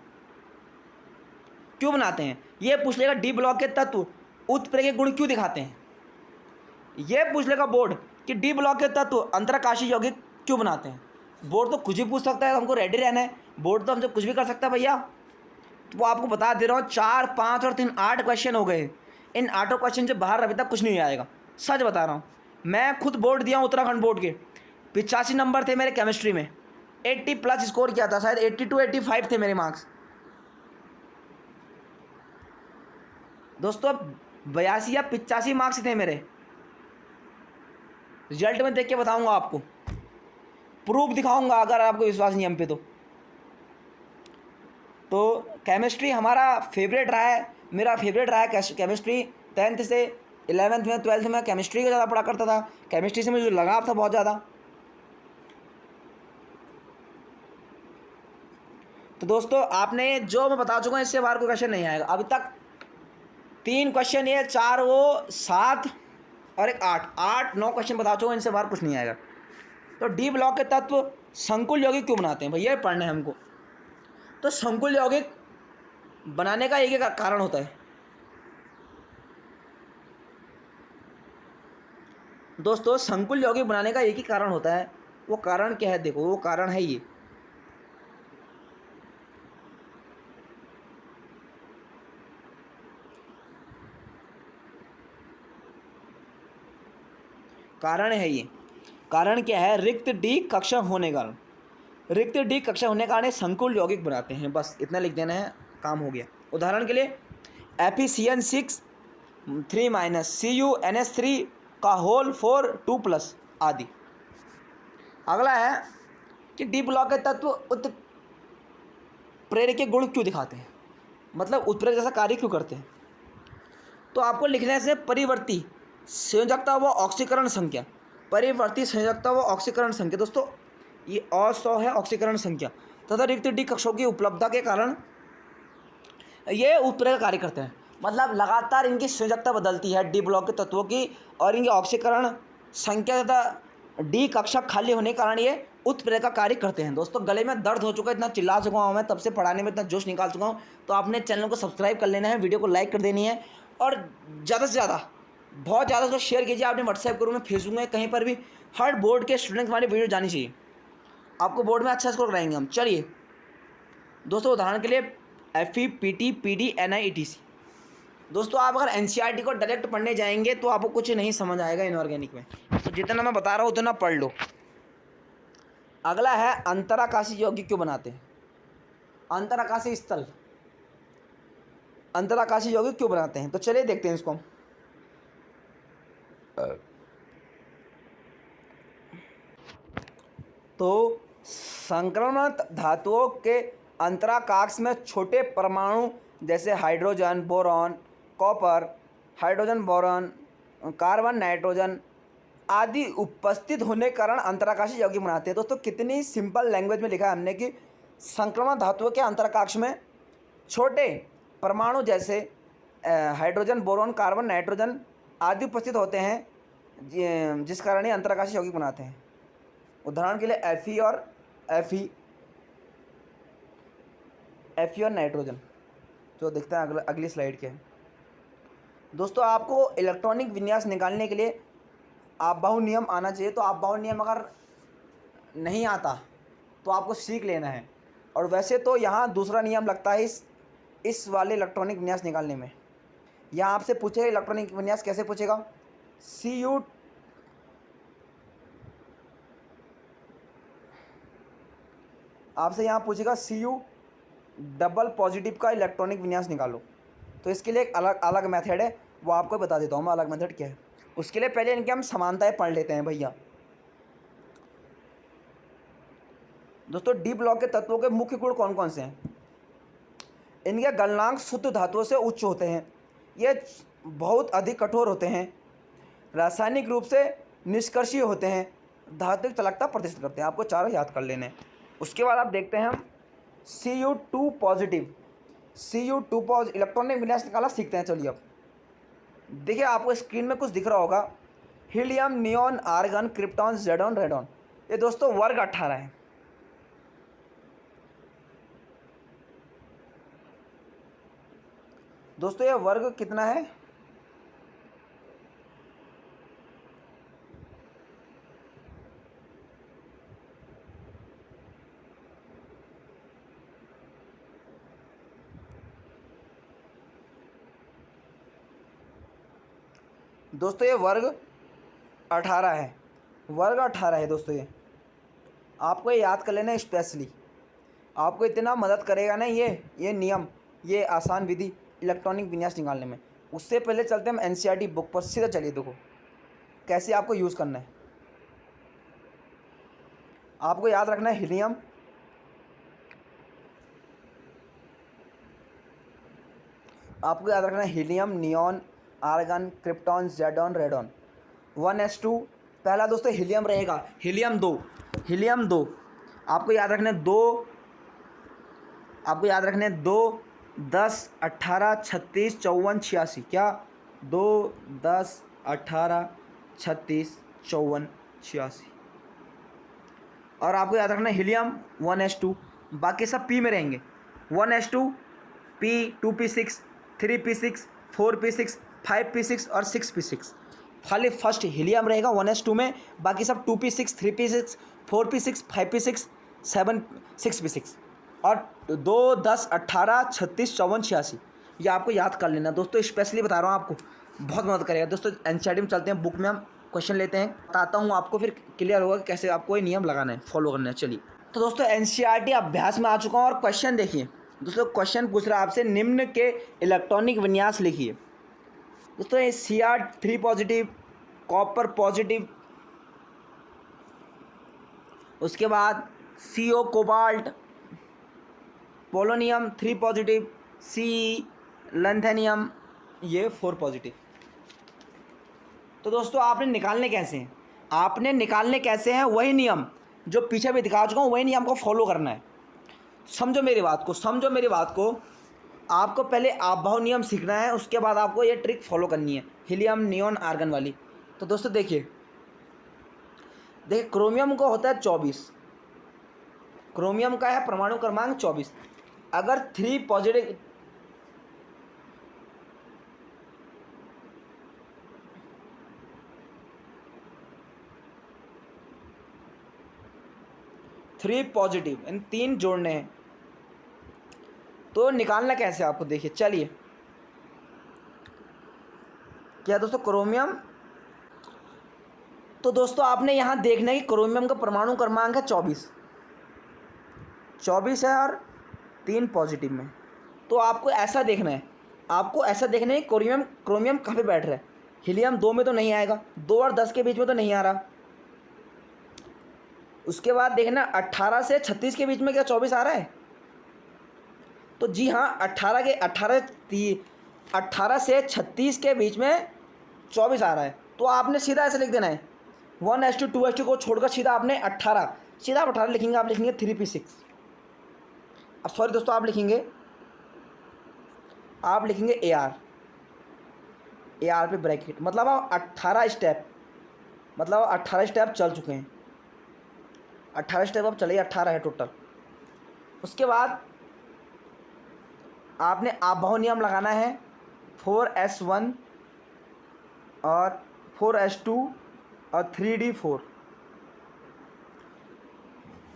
क्यों बनाते हैं। ये पूछ लेगा डी ब्लॉक के तत्व उत्प्रेरक गुण क्यों दिखाते हैं। ये पूछ लेगा बोर्ड कि डी ब्लॉक के तत्व अंतराकाशी यौगिक क्यों बनाते हैं। बोर्ड तो कुछ भी पूछ सकता है, हमको रेडी रहना है। बोर्ड तो हमसे कुछ भी कर सकता है भैया। तो वो आपको बता दे रहा हूँ, 4, 5 और 3 8 क्वेश्चन हो गए। इन 8 क्वेश्चन से बाहर अभी तक कुछ नहीं आएगा, सच बता रहा हूँ। मैं खुद बोर्ड दिया हूँ उत्तराखंड बोर्ड के, 85 नंबर थे मेरे केमिस्ट्री में, 80+ स्कोर किया था, शायद 82 85 थे मेरे मार्क्स। दोस्तों 82 या 85 मार्क्स थे मेरे। रिजल्ट में देख के बताऊंगा आपको, प्रूफ दिखाऊंगा अगर आपको विश्वास नहीं हम पे। तो केमिस्ट्री हमारा फेवरेट रहा है, मेरा फेवरेट रहा है केमिस्ट्री। 10th से 11th में 12th में केमिस्ट्री का ज़्यादा पढ़ा करता था। केमिस्ट्री से मुझे लगाव था बहुत ज़्यादा। तो दोस्तों आपने जो मैं बता चुका हूँ, इससे बाहर कोई क्वेश्चन नहीं आएगा। अभी तक 3 क्वेश्चन, ये 4 वो 7 और एक 8 9 क्वेश्चन बता चुका हूँ, इनसे बाहर कुछ नहीं आएगा। तो डी ब्लॉक के तत्व संकुल यौगिक क्यों बनाते हैं भैया, पढ़ने हैं हमको। तो संकुल यौगिक बनाने का एक कारण होता है दोस्तों, संकुल यौगिक बनाने का एक ही कारण होता है। वो कारण क्या है? देखो वो कारण है ये, कारण है ये। कारण क्या है? रिक्त डी कक्षा होने का कारण, रिक्त डी कक्षा होने के कारण संकुल यौगिक बनाते हैं। बस इतना लिख देना है, काम हो गया। उदाहरण के लिए FeCN6 3- CuNH3 का होल 4 2+ आदि। अगला है कि डी ब्लॉक के तत्व उत्प्रेरक के गुण क्यों दिखाते हैं, मतलब उत्प्रेरक जैसा कार्य क्यों करते हैं। तो आपको लिखने से परिवर्ती संयोजकता व ऑक्सीकरण संख्या, परिवर्ती संयोजकता व ऑक्सीकरण संख्या। दोस्तों ये अ100 है ऑक्सीकरण संख्या, तथा रिक्त डी कक्षों की उपलब्धता के कारण ये उत्प्रेरक कार्य करते हैं। मतलब लगातार इनकी संयोजकता बदलती है डी ब्लॉक के तत्वों की, और इनकी ऑक्सीकरण संख्या तथा डी कक्षा खाली होने के कारण ये उत्प्रेरक का कार्य करते हैं। दोस्तों गले में दर्द हो चुका है, इतना चिल्ला चुका हूँ मैं, तब से पढ़ाने में इतना जोश निकाल चुका हूँ। तो आपने चैनल को सब्सक्राइब कर लेना है, वीडियो को लाइक कर देनी है, और ज़्यादा से ज़्यादा, बहुत ज़्यादा उसको शेयर कीजिए अपने व्हाट्सएप ग्रुप में, फेसबुक में, कहीं पर भी। हर बोर्ड के स्टूडेंट हमारी वीडियो जानी चाहिए, आपको बोर्ड में अच्छा स्कोर कराएंगे हम। चलिए दोस्तों, उदाहरण के लिए FE PT PD NI ETC। दोस्तों आप अगर NCERT को डायरेक्ट पढ़ने जाएंगे तो आपको कुछ नहीं समझ आएगा इनऑर्गेनिक में, तो जितना मैं बता रहा हूँ उतना पढ़ लो। अगला है अंतराकाशी यौगिक क्यों बनाते हैं, अंतराकाशी स्थल, अंतराकाशी यौगिक क्यों बनाते हैं। तो चलिए देखते हैं इसको हम। तो संक्रमण धातुओं के अंतराकाश में छोटे परमाणु जैसे hydrogen, boron, copper, hydrogen, boron, carbon, nitrogen आदि उपस्थित होने के कारण अंतराकाशी यौगिक बनाते हैं। दोस्तों कितनी सिंपल लैंग्वेज में लिखा है हमने कि संक्रमण धातुओं के अंतराकाश में छोटे परमाणु जैसे हाइड्रोजन, बोरॉन, कार्बन, नाइट्रोजन आदि उपस्थित होते हैं, जिस कारण ये अंतराकाशी यौगिक बनाते हैं। उदाहरण के लिए Fe और नाइट्रोजन। तो देखते हैं अगली स्लाइड क्या है। दोस्तों आपको इलेक्ट्रॉनिक विन्यास निकालने के लिए आपबाहु नियम आना चाहिए। तो आपबाहु नियम अगर नहीं आता तो आपको सीख लेना है। और वैसे तो यहाँ दूसरा नियम लगता है इस वाले इलेक्ट्रॉनिक विन्यास निकालने में। यहाँ आपसे पूछेगा इलेक्ट्रॉनिक विन्यास कैसे पूछेगा, Cu आपसे यहाँ पूछेगा Cu डबल पॉजिटिव का इलेक्ट्रॉनिक विन्यास निकालो। तो इसके लिए एक अलग मेथड है, वो आपको बता देता हूँ मैं अलग मेथड क्या है। उसके लिए पहले इनके हम समानताएं पढ़ लेते हैं भैया। दोस्तों डी ब्लॉक के तत्वों के मुख्य गुण कौन कौन से हैं। इनके गलनांक शुद्ध धातुओं से उच्च होते हैं, ये बहुत अधिक कठोर होते हैं, रासायनिक रूप से निष्कर्षीय होते हैं, धात्विक चालकता प्रदर्शित करते हैं। आपको चारों याद कर लेने हैं। उसके बाद आप देखते हैं हम Cu2 positive, Cu2 positive electronic विन्यास निकालना सीखते हैं। चलिए अब देखिए, आपको स्क्रीन में कुछ दिख रहा होगा, हीलियम, नियॉन, आर्गन, क्रिप्टॉन, जेडॉन, रेडॉन। ये दोस्तों वर्ग 18 है। दोस्तों ये वर्ग कितना है? दोस्तों ये वर्ग 18 है, वर्ग 18 है दोस्तों। ये आपको ये याद कर लेना स्पेशली, आपको इतना मदद करेगा ना ये नियम, ये आसान विधि इलेक्ट्रॉनिक विन्यास निकालने में। उससे पहले चलते हैं हम एनसीईआरटी बुक पर। सीधा चलिए देखो कैसे आपको यूज़ करना है। आपको याद रखना है हीलियम, आपको याद रखना है हीलियम, नियॉन, आर्गन, क्रिप्टॉन, जेडॉन, रेडॉन। 1s2 पहला दोस्तों हीलियम रहेगा, हीलियम 2, हीलियम 2। आपको याद रखना है 2, आपको याद रखने 2, 10, 18, 36, 54, 86। क्या 2, 10, 18, 36, 54, 86। और आपको याद रखना हीलियम 1s2, बाकी सब पी में रहेंगे। 1s2 P, 2p6, 3p6, 4p6, 5p6 और 6p6। खाली फर्स्ट हीलियम रहेगा 1s2 में, बाकी सब 2p6, 3p6, 4p6, 5p6, 7, 6p6। और 2, 10, 18, 36, 54, 86 ये आपको याद कर लेना दोस्तों। स्पेशली बता रहा हूँ, आपको बहुत मदद करेगा दोस्तों। एनसीईआरटी में चलते हैं, बुक में हम क्वेश्चन लेते हैं, बताता हूँ आपको, फिर क्लियर होगा कि कैसे आपको ये नियम लगाना है, फॉलो करना है। चलिए तो दोस्तों एनसीईआरटी अभ्यास में आ चुका हूँ और क्वेश्चन देखिए दोस्तों। क्वेश्चन पूछ रहा है आपसे, निम्न के इलेक्ट्रॉनिक विन्यास लिखिए। दोस्तों ये Cr3 पॉजिटिव, कॉपर पॉजिटिव, उसके बाद CO कोबाल्ट, पोलोनियम 3 पॉजिटिव, सी लैंथेनियम ये 4 पॉजिटिव। तो दोस्तों आपने निकालने कैसे हैं, आपने निकालने कैसे हैं वही नियम जो पीछे भी दिखा चुका हूँ, वही नियम को फॉलो करना है। समझो मेरी बात को, समझो मेरी बात को। आपको पहले आपभाव नियम सीखना है, उसके बाद आपको ये ट्रिक फॉलो करनी है, हीलियम, नियॉन, आर्गन वाली। तो दोस्तों देखिए क्रोमियम को होता है 24, क्रोमियम का है परमाणु क्रमांक 24। अगर 3 पॉजिटिव, इन 3 जोड़ने हैं, तो निकालना कैसे आपको देखिए। चलिए क्या दोस्तों क्रोमियम, तो दोस्तों आपने यहाँ देखना है कि क्रोमियम का परमाणु क्रमांक है 24, 24 है और 3 पॉजिटिव में। तो आपको ऐसा देखना है, आपको ऐसा देखना है क्रोमियम, क्रोमियम कहाँ पे बैठ रहा है। हीलियम 2 में तो नहीं आएगा, 2 और 10 के बीच में तो नहीं आ रहा। उसके बाद देखना 18 से 36 के बीच में क्या 24 आ रहा है। तो जी हाँ, 18 से 36 के बीच में 24 आ रहा है। तो आपने सीधा ऐसे लिख देना है, 1s2 2s2 को छोड़कर सीधा आपने 18, सीधा आप 18 लिखेंगे, आप लिखेंगे 3p6। अब सॉरी दोस्तों, आप लिखेंगे AR पे ब्रैकेट, मतलब आप 18 स्टेप, मतलब 18 स्टेप चल चुके हैं, 18 स्टेप अब चले, 18 है टोटल। उसके बाद आपने आपभाव नियम लगाना है, 4s1 और 4s2 और 3d4।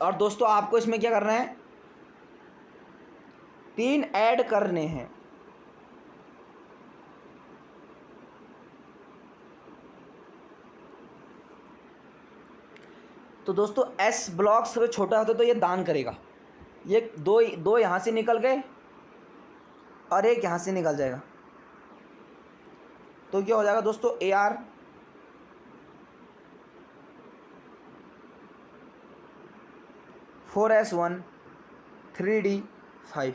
और दोस्तों आपको इसमें क्या करना है, 3 ऐड करने हैं। तो दोस्तों S ब्लॉक से छोटा होता तो ये दान करेगा, ये दो यहाँ से निकल गए और एक यहाँ से निकल जाएगा। तो क्या हो जाएगा दोस्तों, AR 4s1 3d5।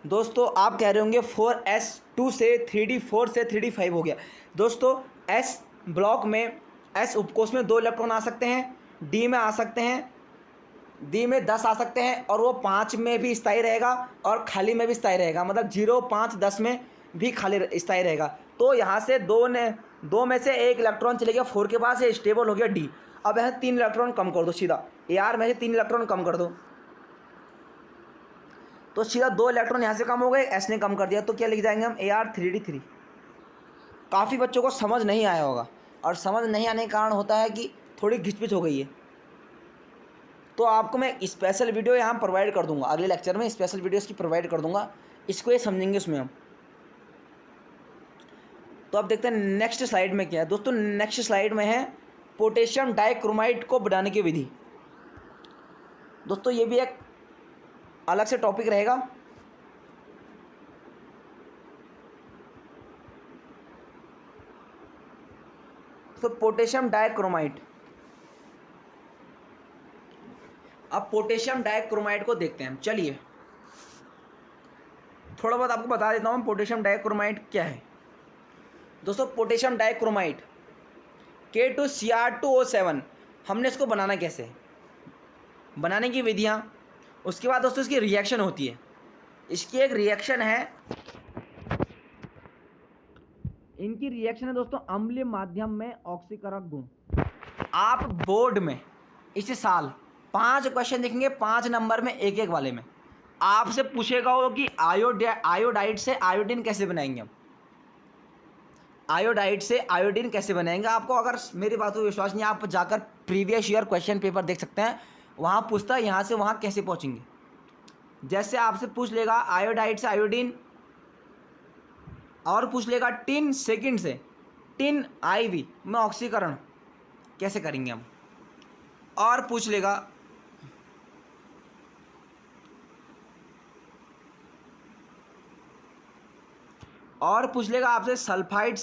दोस्तों आप कह रहे होंगे 4s2 से 3d4 से 3d5 हो गया। दोस्तों एस ब्लॉक में, एस उपकोष में 2 इलेक्ट्रॉन आ सकते हैं, डी में आ सकते हैं, डी में 10 आ सकते हैं, और वो 5 में भी स्थायी रहेगा और खाली में भी स्थायी रहेगा, मतलब 0, 5, 10 में भी खाली स्थायी रहेगा। तो यहाँ से 2 में से 1 इलेक्ट्रॉन चले गया 4 के पास, ये स्टेबल हो गया डी। अब यहाँ 3 इलेक्ट्रॉन कम कर दो सीधा, AR में से 3 इलेक्ट्रॉन कम कर दो, तो सीधा 2 इलेक्ट्रॉन यहाँ से कम हो गए, एस ने कम कर दिया, तो क्या लिख जाएंगे हम AR 3d3। काफ़ी बच्चों को समझ नहीं आया होगा, और समझ नहीं आने के कारण होता है कि थोड़ी घिचपिच हो गई है। तो आपको मैं स्पेशल वीडियो यहाँ प्रोवाइड कर दूंगा, अगले लेक्चर में स्पेशल वीडियो इसकी प्रोवाइड कर दूंगा, इसको ये समझेंगे उसमें हम। तो अब देखते हैं नेक्स्ट स्लाइड में क्या है। दोस्तों नेक्स्ट स्लाइड में है पोटेशियम डाइक्रोमाइड को बनाने की विधि। दोस्तों ये भी एक अलग से टॉपिक रहेगा। तो पोटेशियम डाइक्रोमाइड, अब पोटेशियम डाइक्रोमाइड को देखते हैं हम। चलिए थोड़ा बहुत आपको बता देता हूँ पोटेशियम डाइक्रोमाइड क्या है। दोस्तों पोटेशियम डाइक्रोमाइड K2Cr2O7, हमने इसको बनाना कैसे, बनाने की विधियाँ, उसके बाद दोस्तों इसकी रिएक्शन होती है। इसकी एक रिएक्शन है, इनकी रिएक्शन है दोस्तों अम्लीय माध्यम में ऑक्सीकरण गुण। आप बोर्ड में इस साल 5 क्वेश्चन देखेंगे, 5 नंबर में 1-1 वाले में आपसे पूछेगा हो कि आयोडाइड से आयोडीन कैसे बनाएंगे हम, आयोडाइड से आयोडीन कैसे बनाएंगे। आपको अगर मेरी बात को विश्वास नहीं, आप जाकर प्रीवियस ईयर क्वेश्चन पेपर देख सकते हैं, वहाँ पूछता है यहाँ से वहाँ कैसे पहुँचेंगे। जैसे आपसे पूछ लेगा आयोडाइड से आयोडीन, और पूछ लेगा टिन सेकंड से टिन IV में ऑक्सीकरण कैसे करेंगे हम, और पूछ लेगा आपसे सल्फाइड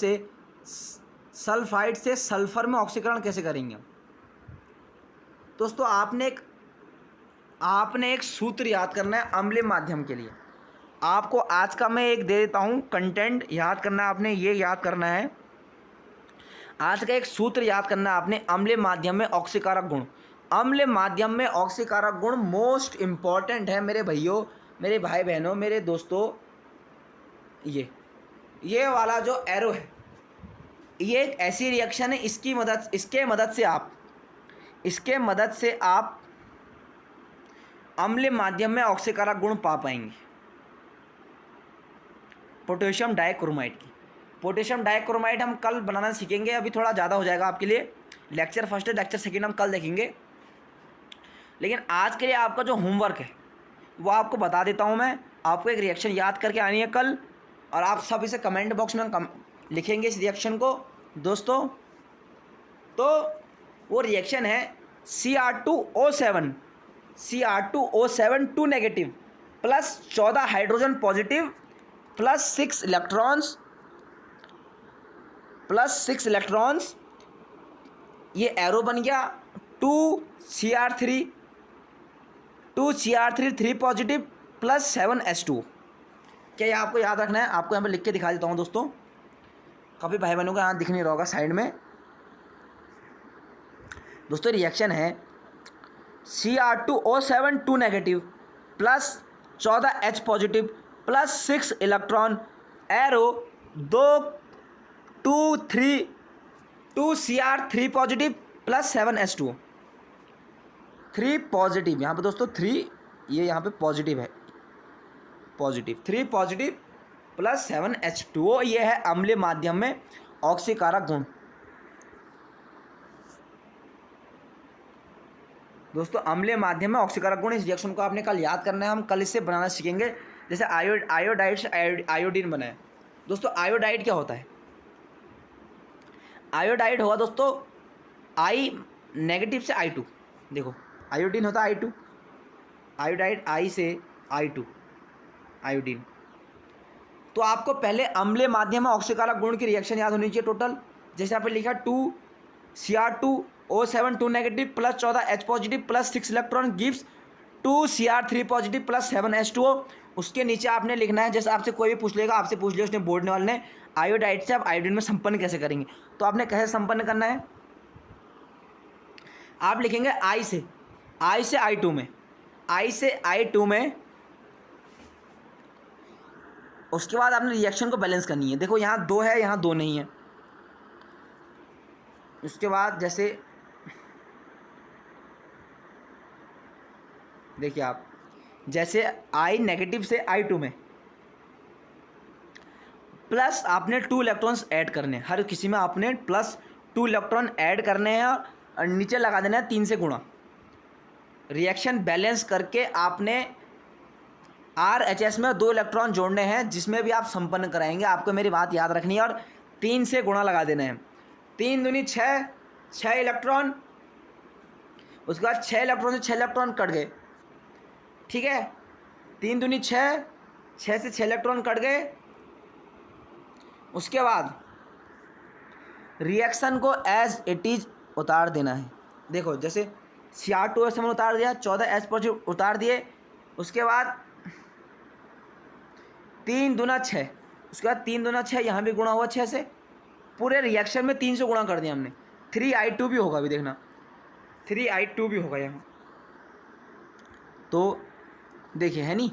से सल्फर में ऑक्सीकरण कैसे करेंगे। दोस्तों आपने एक सूत्र याद करना है अम्लीय माध्यम के लिए। आपको आज का मैं एक दे देता हूँ कंटेंट, याद करना है आपने, ये याद करना है आज का एक सूत्र याद करना है आपने, अम्लीय माध्यम में ऑक्सीकारक गुण। अम्लीय माध्यम में ऑक्सीकारक गुण मोस्ट इम्पॉर्टेंट है मेरे भाइयों, मेरे भाई बहनों, मेरे दोस्तों। ये वाला जो एरो है, ये एक ऐसी रिएक्शन है, इसके मदद से आप अम्लीय माध्यम में ऑक्सीकारक गुण पा पाएंगे पोटेशियम डाइक्रोमाइड की। पोटेशियम डाइक्रोमाइड हम कल बनाना सीखेंगे, अभी थोड़ा ज़्यादा हो जाएगा आपके लिए। लेक्चर फर्स्ट है, लेक्चर सेकेंड हम कल देखेंगे, लेकिन आज के लिए आपका जो होमवर्क है वो आपको बता देता हूँ मैं। आपको एक रिएक्शन याद करके आनी है कल, और आप सब इसे कमेंट बॉक्स में लिखेंगे इस रिएक्शन को दोस्तों। तो वो रिएक्शन है Cr2O7 2 negative plus 14 hydrogen positive plus 6 electrons, ये एरो बन गया 2Cr3 3 पॉजिटिव प्लस 7s2। क्या ये आपको याद रखना है? आपको यहाँ पर लिख के दिखा देता हूँ दोस्तों, काफ़ी भाई बहनों का यहाँ दिख नहीं रहा होगा साइड में। दोस्तों रिएक्शन है Cr2O7 2 negative plus 14H positive plus 6 electron, arrow 2Cr3 positive plus 7s2 3 positive. यहाँ पे दोस्तों 3, ये यहाँ पे पॉजिटिव है, पॉजिटिव 3 पॉजिटिव प्लस 7H2O। ये है अम्लीय माध्यम में ऑक्सीकारक गुण। दोस्तों अम्लीय माध्यम में ऑक्सीकारक गुण, इस रिएक्शन को आपने कल याद करना है, हम कल इससे बनाना सीखेंगे। जैसे आयोडाइड से आयोडीन बना है। दोस्तों आयोडाइड क्या होता है? आयोडाइड होगा दोस्तों I नेगेटिव से I2। देखो आयोडीन होता है I2, आयोडाइड I से I2 आयोडीन। तो आपको पहले अम्लीय माध्यम में ऑक्सीकारक गुण की रिएक्शन याद होनी चाहिए टोटल। जैसे आपने लिखा 2Cr2O7 2 negative plus 14H positive plus 6 electron gives 2Cr3 positive plus 7H2O। उसके नीचे आपने लिखना है, जैसे आपसे कोई भी पूछ लेगा, आपसे पूछ लिया उसने बोर्ड वाले ने आयोडाइड से आप आयोडीन में संपन्न कैसे करेंगे, तो आपने कैसे संपन्न करना है, आप लिखेंगे आई से I2 में, I से I2 में। उसके बाद आपने रिएक्शन को बैलेंस करनी है। देखो यहाँ 2 है, यहाँ 2 नहीं है। उसके बाद जैसे देखिए आप, जैसे I नेगेटिव से I2 में प्लस आपने 2 इलेक्ट्रॉन्स ऐड करने हैं, हर किसी में आपने प्लस 2 इलेक्ट्रॉन ऐड करने हैं और नीचे लगा देना है 3 से गुणा। रिएक्शन बैलेंस करके आपने RHS में 2 इलेक्ट्रॉन जोड़ने हैं, जिसमें भी आप संपन्न कराएंगे। आपको मेरी बात याद रखनी है और 3 से गुणा लगा देना है। 3 दूनी 6, 6 इलेक्ट्रॉन। उसके बाद 6 इलेक्ट्रॉन से 6 इलेक्ट्रॉन कट गए, ठीक है। 3 दूनी 6, 6 से 6 इलेक्ट्रॉन कट गए। उसके बाद रिएक्शन को एज इट इज उतार देना है। देखो जैसे Cr2S हमने उतार दिया, 14H पॉजिटिव उतार दिए। उसके बाद 3 दूना 6, उसके बाद 3 दूना 6, यहाँ भी गुणा हुआ 6 से। पूरे रिएक्शन में 3 से गुणा कर दिया हमने। 3I2 भी होगा, अभी देखना 3I2 भी होगा यहाँ। तो देखिए है नहीं,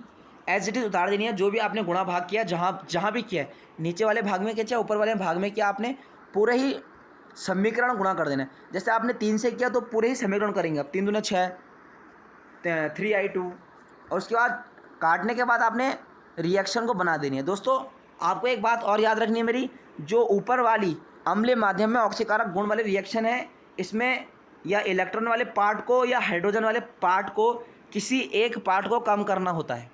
एज इट इज उतार देनी है। जो भी आपने गुणा भाग किया, जहाँ भी किया है, नीचे वाले भाग में किया चाहे ऊपर वाले भाग में किया, आपने पूरे ही समीकरण गुणा कर देना है। जैसे आपने 3 से किया तो पूरे ही समीकरण करेंगे अब। 3 दूना 6, 3I2। और उसके बाद काटने के बाद आपने रिएक्शन को बना देनी है। दोस्तों आपको एक बात और याद रखनी है मेरी, जो ऊपर वाली अम्लीय माध्यम में ऑक्सीकारक गुण वाली रिएक्शन है, इसमें या इलेक्ट्रॉन वाले पार्ट को या हाइड्रोजन वाले पार्ट को, किसी एक पार्ट को कम करना होता है।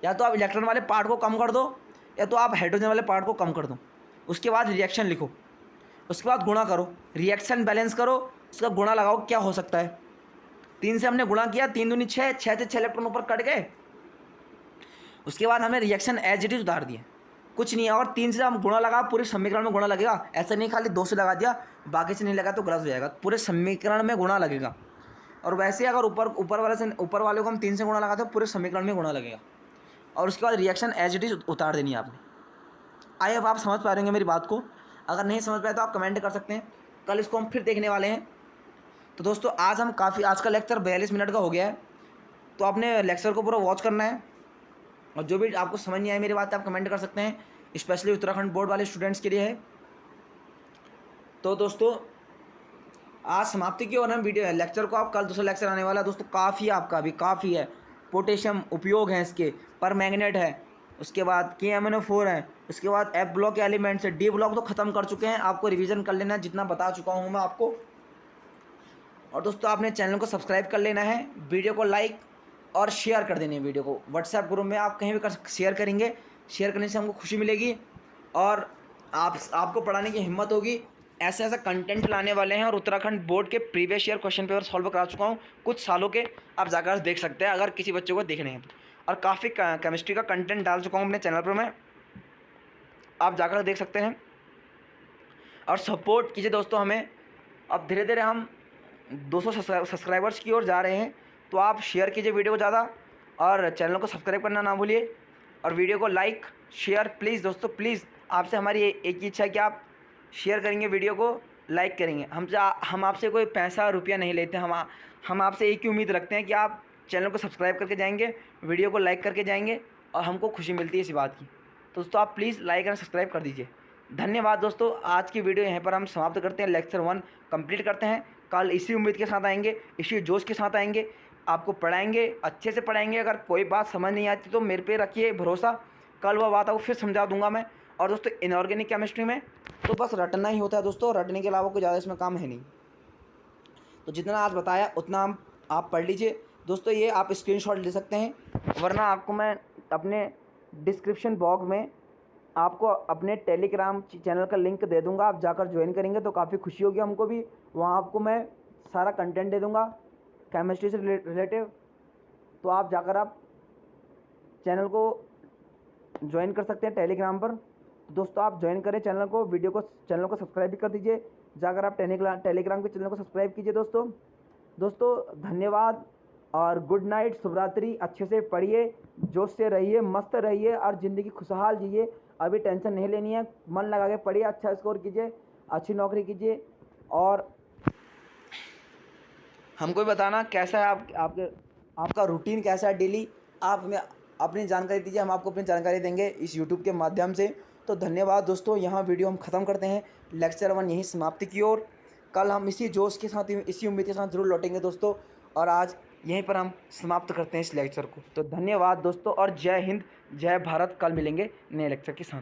या तो आप इलेक्ट्रॉन वाले पार्ट को कम कर दो, या तो आप हाइड्रोजन वाले पार्ट को कम कर दो। उसके बाद रिएक्शन लिखो, उसके बाद गुणा करो, रिएक्शन बैलेंस करो, उसका गुणा लगाओ, क्या हो सकता है। 3 से हमने गुणा किया, 3 दूनी 6, 6 से 6 इलेक्ट्रॉन ऊपर कट गए। उसके बाद हमने रिएक्शन एज इट इज उतार दिए, कुछ नहीं है। और 3 से हम गुणा लगा, पूरे समीकरण में गुणा लगेगा। ऐसा नहीं खाली 2 से लगा दिया, बाकी से नहीं लगा तो गलत हो जाएगा। पूरे समीकरण में गुणा लगेगा। और वैसे अगर ऊपर वाले को हम 3 से गुणा लगाते हैं, पूरे समीकरण में गुणा लगेगा। और उसके बाद रिएक्शन एज इट इज उतार देनी है आपने। आई होप आप समझ पा रहे होंगे मेरी बात को। अगर नहीं समझ पाए तो आप कमेंट कर सकते हैं, कल इसको हम फिर देखने वाले हैं। तो दोस्तों आज का लेक्चर 42 मिनट का हो गया है, तो आपने लेक्चर को पूरा वॉच करना है। और जो भी आपको समझ नहीं आए मेरी बात, आप कमेंट कर सकते हैं, स्पेशली उत्तराखंड बोर्ड वाले स्टूडेंट्स के लिए है। तो दोस्तों आज समाप्ति की ओर हम वीडियो लेक्चर को, आप कल दूसरा लेक्चर आने वाला है दोस्तों। काफ़ी आपका भी काफ़ी है, पोटेशियम उपयोग है इसके, पर मैग्नेट है, उसके बाद KMnO4 है, उसके बाद F ब्लॉक के एलिमेंट्स है। D ब्लॉक तो ख़त्म कर चुके हैं, आपको रिवीजन कर लेना है, जितना बता चुका हूँ मैं आपको। और दोस्तों आपने चैनल को सब्सक्राइब कर लेना है, वीडियो को लाइक और शेयर कर देनी है। वीडियो को व्हाट्सएप ग्रुप में आप कहीं भी शेयर करेंगे, शेयर करने से हमको खुशी मिलेगी और आपको पढ़ाने की हिम्मत होगी। ऐसा कंटेंट लाने वाले हैं, और उत्तराखंड बोर्ड के previous year question paper solve करा चुका हूँ कुछ सालों के, आप जाकर देख सकते हैं अगर किसी बच्चे को देखने हैं तो। और काफ़ी केमिस्ट्री का कंटेंट डाल चुका हूँ अपने चैनल पर मैं, आप जाकर देख सकते हैं। और सपोर्ट कीजिए दोस्तों हमें। अब धीरे धीरे हम 200 सब्सक्राइबर्स की ओर जा रहे हैं, तो आप शेयर कीजिए वीडियो को ज़्यादा, और चैनल को सब्सक्राइब करना ना भूलिए, और वीडियो को लाइक शेयर प्लीज़ दोस्तों, प्लीज़ आपसे हमारी एक ही इच्छा है कि आप शेयर करेंगे, वीडियो को लाइक करेंगे। हम आपसे कोई पैसा रुपया नहीं लेते, हम आपसे एक ही उम्मीद रखते हैं कि आप चैनल को सब्सक्राइब करके जाएंगे, वीडियो को लाइक करके जाएंगे, और हमको खुशी मिलती है इसी बात की। तो दोस्तों आप प्लीज़ लाइक एंड सब्सक्राइब कर दीजिए। धन्यवाद दोस्तों। आज की वीडियो यहीं पर हम समाप्त करते हैं, लेक्चर 1 कंप्लीट करते हैं। कल इसी उम्मीद के साथ आएंगे, इसी जोश के साथ आएंगे, आपको पढ़ाएंगे, अच्छे से पढ़ाएंगे। अगर कोई बात समझ नहीं आती तो मेरे पे रखिए भरोसा, कल वह बात आपको फिर समझा दूंगा मैं। और दोस्तों इनऑर्गेनिक केमिस्ट्री में तो बस रटना ही होता है दोस्तों, रटने के अलावा कोई ज़्यादा इसमें काम है नहीं। तो जितना आज बताया उतना आप पढ़ लीजिए दोस्तों। ये आप स्क्रीनशॉट ले सकते हैं, वरना आपको मैं अपने डिस्क्रिप्शन बॉक्स में आपको अपने टेलीग्राम चैनल का लिंक दे दूंगा, आप जाकर ज्वाइन करेंगे तो काफ़ी खुशी होगी हमको भी। वहाँ आपको मैं सारा कंटेंट दे दूंगा केमिस्ट्री से रिलेटिव, तो आप जाकर आप चैनल को ज्वाइन कर सकते हैं टेलीग्राम पर। दोस्तों आप ज्वाइन करें चैनल को, चैनल को सब्सक्राइब भी कर दीजिए, जाकर आप टेलीग्राम के चैनल को सब्सक्राइब कीजिए दोस्तों। धन्यवाद और गुड नाइट, शुभ रात्रि। अच्छे से पढ़िए, जोश से रहिए, मस्त रहिए और ज़िंदगी खुशहाल जिए। अभी टेंशन नहीं लेनी है, मन लगा के पढ़िए, अच्छा स्कोर कीजिए, अच्छी नौकरी कीजिए। और हमको भी बताना कैसा है आपका रूटीन कैसा है डेली। आप हमें अपनी जानकारी दीजिए, हम आपको अपनी जानकारी देंगे इस यूट्यूब के माध्यम से। तो धन्यवाद दोस्तों, यहाँ वीडियो हम ख़त्म करते हैं। लेक्चर 1 यहीं समाप्ति की ओर। कल हम इसी जोश के साथ, इसी उम्मीद के साथ ज़रूर लौटेंगे दोस्तों। और आज यहीं पर हम समाप्त करते हैं इस लेक्चर को। तो धन्यवाद दोस्तों और जय हिंद, जय भारत। कल मिलेंगे नए लेक्चर के साथ।